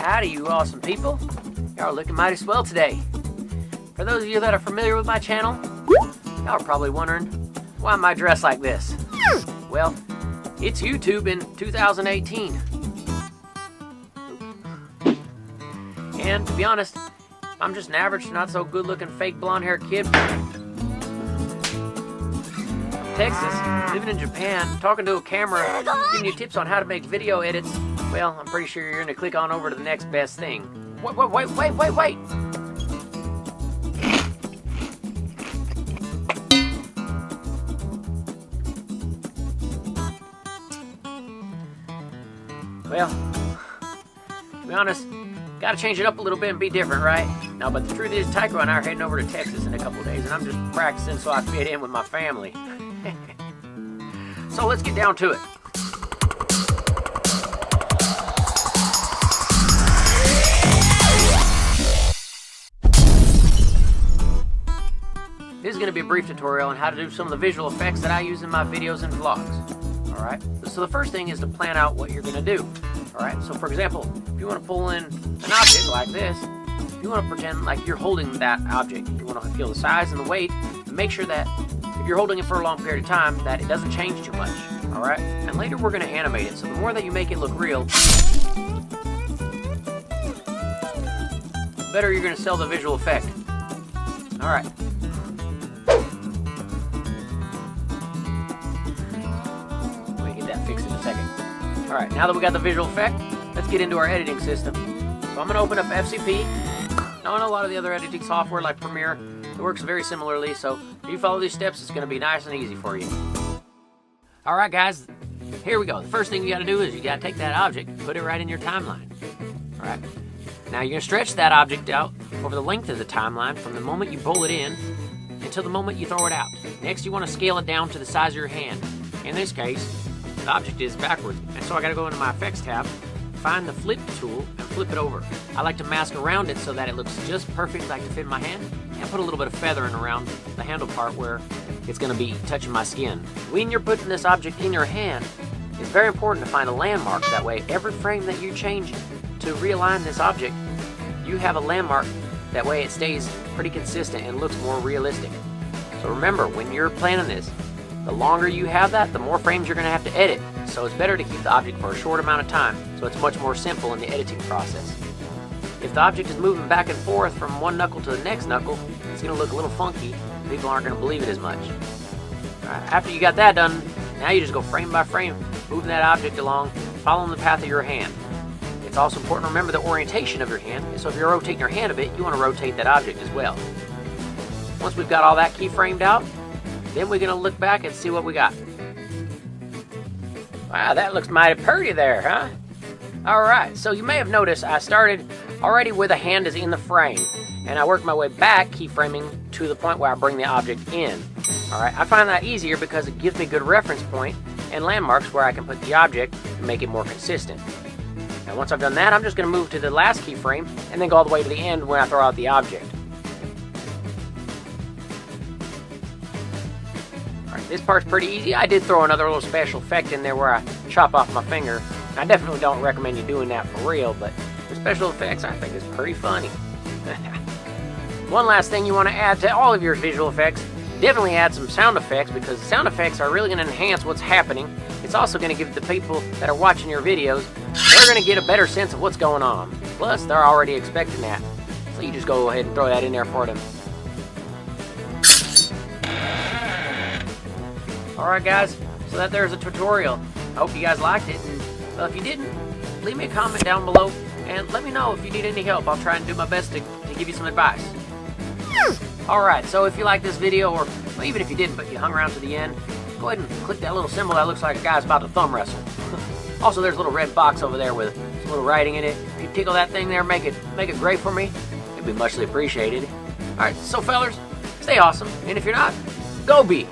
Howdy, you awesome people. Y'all are looking mighty swell today. For those of you that are familiar with my channel, y'all are probably wondering, why am I dressed like this? Well, it's YouTube in 2018. And to be honest, I'm just an average, not so good looking fake blonde haired kid from Texas, living in Japan, talking to a camera, giving you tips on how to make video edits. Well, I'm pretty sure you're gonna click on over to the next best thing. Wait. Well, to be honest, gotta change it up a little bit and be different, right? No, but the truth is, Tycho and I are heading over to Texas in a couple of days, and I'm just practicing so I fit in with my family. So let's get down to it. This is going to be a brief tutorial on how to do some of the visual effects that I use in my videos and vlogs. Alright, so the first thing is to plan out what you're going to do. Alright, so for example, if you want to pull in an object like this, you want to pretend like you're holding that object. You want to feel the size and the weight, and make sure that if you're holding it for a long period of time, that it doesn't change too much. Alright, and later we're going to animate it, so the more that you make it look real, the better you're going to sell the visual effect. Alright. Fix in a second. Alright, now that we got the visual effect, let's get into our editing system. So I'm going to open up FCP. Now, I know a lot of the other editing software like Premiere, it works very similarly, so if you follow these steps, it's going to be nice and easy for you. Alright guys, here we go. The first thing you got to do is you got to take that object and put it right in your timeline. Alright, now you're going to stretch that object out over the length of the timeline from the moment you pull it in until the moment you throw it out. Next, you want to scale it down to the size of your hand. In this case, the object is backwards, and so I gotta go into my effects tab, find the flip tool, and flip it over. I like to mask around it so that it looks just perfect like to fit in my hand, and put a little bit of feathering around the handle part where it's gonna be touching my skin. When you're putting this object in your hand, it's very important to find a landmark. That way, every frame that you change to realign this object, you have a landmark. That way it stays pretty consistent and looks more realistic. So remember, when you're planning this, the longer you have that, the more frames you're going to have to edit. So it's better to keep the object for a short amount of time, so it's much more simple in the editing process. If the object is moving back and forth from one knuckle to the next knuckle, it's going to look a little funky. People aren't going to believe it as much. Right, after you got that done, now you just go frame by frame, moving that object along, following the path of your hand. It's also important to remember the orientation of your hand, so if you're rotating your hand a bit, you want to rotate that object as well. Once we've got all that keyframed out, then we're going to look back and see what we got. Wow, that looks mighty pretty there, huh? Alright, so you may have noticed I started already where the hand is in the frame, and I worked my way back, keyframing to the point where I bring the object in. Alright, I find that easier because it gives me a good reference point and landmarks where I can put the object and make it more consistent. Now once I've done that, I'm just going to move to the last keyframe and then go all the way to the end when I throw out the object. This part's pretty easy. I did throw another little special effect in there where I chop off my finger. I definitely don't recommend you doing that for real, but the special effects I think is pretty funny. One last thing you want to add to all of your visual effects, definitely add some sound effects, because sound effects are really going to enhance what's happening. It's also going to give the people that are watching your videos, they're going to get a better sense of what's going on. Plus, they're already expecting that. So you just go ahead and throw that in there for them. Alright guys, so there's a tutorial. I hope you guys liked it, and well, if you didn't, leave me a comment down below and let me know if you need any help. I'll try and do my best to give you some advice. Alright, so if you like this video, or well, even if you didn't but you hung around to the end, go ahead and click that little symbol that looks like a guy's about to thumb wrestle. Also, there's a little red box over there with some little writing in it. If you tickle that thing there, make it gray for me, it'd be muchly appreciated. Alright, so fellers, stay awesome, and if you're not, go be!